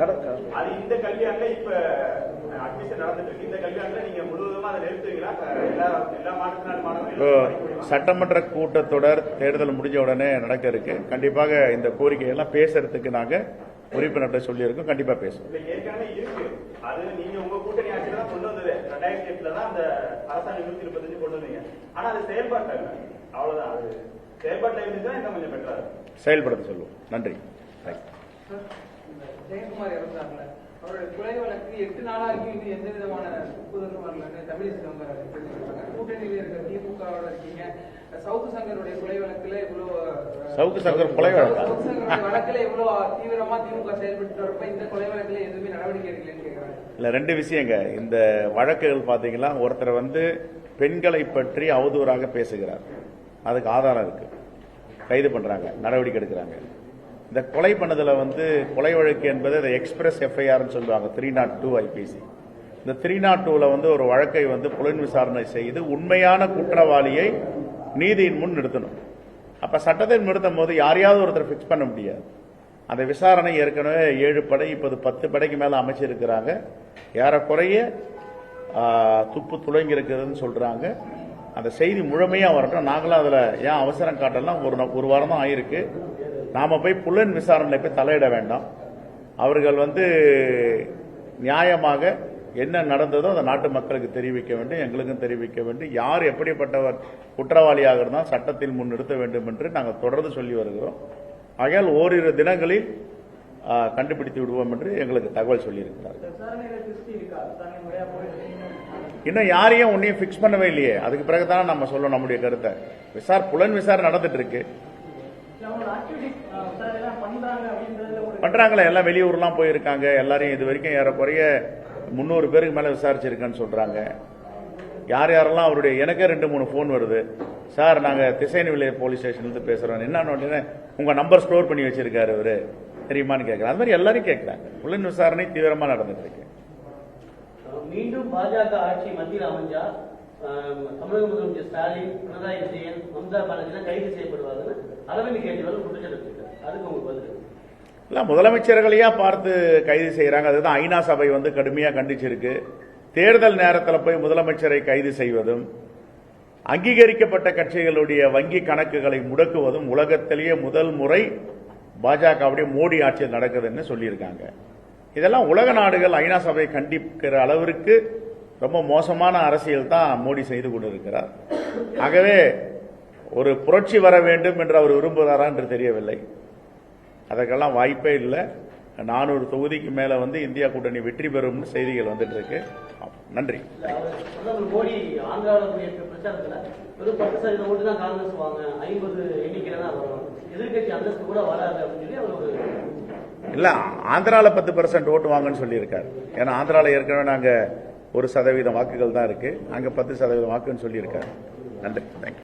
அது இந்த கல்வியாண்டுல இப்ப அட்மிஷன் நடந்துட்டு இருக்கு. இந்த கல்வியாண்டுல நீங்க முழுவதுமா அதை நிறுத்துவீங்களா? எல்லா மாநில சட்டமன்ற கூட்டத்தொடர் தேர்தல் முடிஞ்ச உடனே நடக்க இருக்கு. கண்டிப்பாக இந்த கோரிக்கையெல்லாம் பேசுறதுக்கு நாங்க உறுப்பினர்கிட்ட சொல்லியிருக்கோம். கண்டிப்பா பேசுவோம். ஏற்கனவே இருக்கு. அது நீங்க உங்க கூட்டணி ஆட்சியில தான் கொண்டு வந்தது. 2008 தான் அந்த அரசாங்கம் 125 கொண்டு வந்தீங்க. ஆனா அது செயல்பாட்டு இல்லை. அவ்வளவுதான். அது செயல்பாட்டில் இருந்துச்சுன்னா இன்னும் கொஞ்சம் பெட்டரா இருக்கும். செயல்படுத்த சொல்லுவோம். நன்றி. ஜெயக்குமார் இறந்தாங்க. அவருடைய கொலை வழக்கு 8 நாளா இருக்கு. எந்த விதமான ஒப்புதலும் வரலன்னு தமிழிசை கூட்டணியில் இருக்கிற திமுகவோட இருக்கீங்க. சவுக்கு சங்கருடைய கொலை வழக்குல இவ்வளவு வழக்குல இவ்வளவு தீவிரமா திமுக செயல்பட்டு வரப்ப இந்த கொலை வழக்குல எதுவுமே நடவடிக்கை எடுக்கலன்னு கேட்கிறாங்க. இல்ல, ரெண்டு விஷயங்க. இந்த வழக்குகள் பாத்தீங்கன்னா, ஒருத்தர் பெண்களை பற்றி அவதூறாக பேசுகிறார். அதுக்கு ஆதாரம் இருக்கு. கைது பண்றாங்க, நடவடிக்கை எடுக்கிறாங்க. இந்த கொலை பண்ணதுல கொலை வழக்கு என்பது எக்ஸ்பிரஸ் எஃப்ஐஆர் சொல்லுவாங்க. 302 ஐபிசி. இந்த 302ல ஒரு வழக்கை புலன் விசாரணை செய்து உண்மையான குற்றவாளியை நீதியின் முன் நிறுத்தணும். அப்ப சட்டத்தில் நிறுத்தும் போது யாரையாவது ஒருத்தர் பிக்ஸ் பண்ண முடியாது. அந்த விசாரணை ஏற்கனவே 7 படை, இப்போது 10 படைக்கு மேல அமைச்சிருக்கிறாங்க. ஏறக்குறைய துப்பு துளங்கி இருக்கிறதுன்னு சொல்றாங்க. அந்த செய்தி முழுமையா வரட்டும். நாங்களும் அதுல ஏன் அவசரம் காட்டலாம். ஒரு வாரம் தான் ஆயிருக்கு. நாம போய் புலன் விசாரணை போய் தலையிட வேண்டாம். அவர்கள் நியாயமாக என்ன நடந்ததோ அதை நாட்டு மக்களுக்கு தெரிவிக்க வேண்டும், எங்களுக்கும் தெரிவிக்க வேண்டும். யார் எப்படிப்பட்டவர் குற்றவாளியாக இருந்தால் சட்டத்தில் முன் நிறுத்த வேண்டும் என்று நாங்கள் தொடர்ந்து சொல்லி வருகிறோம். ஆகையால் ஓரிரு தினங்களில் கண்டுபிடித்து விடுவோம் என்று எங்களுக்கு தகவல் சொல்லியிருக்கிறார். இன்னும் யாரையும் ஒன்னையும் பிக்ஸ் பண்ணவே இல்லையே. அதுக்கு பிறகுதானே நம்ம சொல்லணும் நம்முடைய கருத்தை. புலன் விசாரணை நடந்துட்டு இருக்கு. பண்றாங்களா? எல்லாம் வெளியூர்லாம் போயிருக்காங்க. எல்லாரையும் இது வரைக்கும் ஏறக்குறைய 300 பேருக்கு மேல விசாரிச்சிருக்கேன்னு சொல்றாங்க. யார் யாரெல்லாம் அவருடைய எனக்கே 2-3 போன் வருது. சார், நாங்க திசைநிலை போலீஸ் ஸ்டேஷன்ல இருந்து பேசுறோம். என்ன உங்க நம்பர் ஸ்டோர் பண்ணி வச்சிருக்காரு அவரு, தெரியுமான்னு கேட்கிறேன். அது மாதிரி எல்லாரும் கேட்கிறாங்க. புலன் விசாரணை தீவிரமா நடந்துட்டு இருக்கு. மீண்டும் பாஜக ஆட்சி மத்தியில் அமைஞ்சா தமிழக முதலமைச்சர் ஸ்டாலின், பினராயி விஜயன், மம்தா பானர்ஜி கைது செய்யப்படுவார்கள் அரவிந்த் கெஜ்ரிவால் குற்றச்சாட்டு. அதுக்கு உங்களுக்கு பதில் இல்ல, முதலமைச்சர்களையா பார்த்து கைது செய்யறாங்க. அதுதான் ஐநா சபை கடுமையா கண்டிச்சிருக்கு. தேர்தல் நேரத்தில் போய் முதலமைச்சரை கைது செய்வதும், அங்கீகரிக்கப்பட்ட கட்சிகளுடைய வங்கி கணக்குகளை முடக்குவதும் உலகத்திலேயே முதல் முறை பாஜகவுடைய மோடி ஆட்சியில் நடக்குதுன்னு சொல்லியிருக்காங்க. இதெல்லாம் உலக நாடுகள் ஐநா சபை கண்டிக்கிற அளவிற்கு ரொம்ப மோசமான அரசியல் தான் மோடி செய்து கொண்டிருக்கிறார். ஆகவே ஒரு புரட்சி வர வேண்டும் என்று அவர் விரும்புகிறாரா என்று தெரியவில்லை. அதற்கெல்லாம் வாய்ப்பே இல்லை. 400 தொகுதிக்கு மேல இந்தியா கூட்டணி வெற்றி பெறும் செய்திகள் வந்துட்டு இருக்கு. நன்றி. மோடி ஆந்திராவில் பிரச்சாரத்தில் வெறும் 10% ஓட்டு தான் காங்கிரஸ் வாங்க, 50 எண்ணிக்கையில தான் வரும், எதிர்கட்சி அந்தஸ்து கூட வராது அப்படின்னு சொல்லி அவர் இல்ல, ஆந்திரால 10% ஓட்டு வாங்கன்னு சொல்லியிருக்காரு. ஏன்னா ஆந்திரால ஏற்கனவே நாங்க 1% வாக்குகள் தான் இருக்கு. அங்க 10% வாக்குன்னு சொல்லியிருக்காரு. நன்றி. தேங்க்யூ.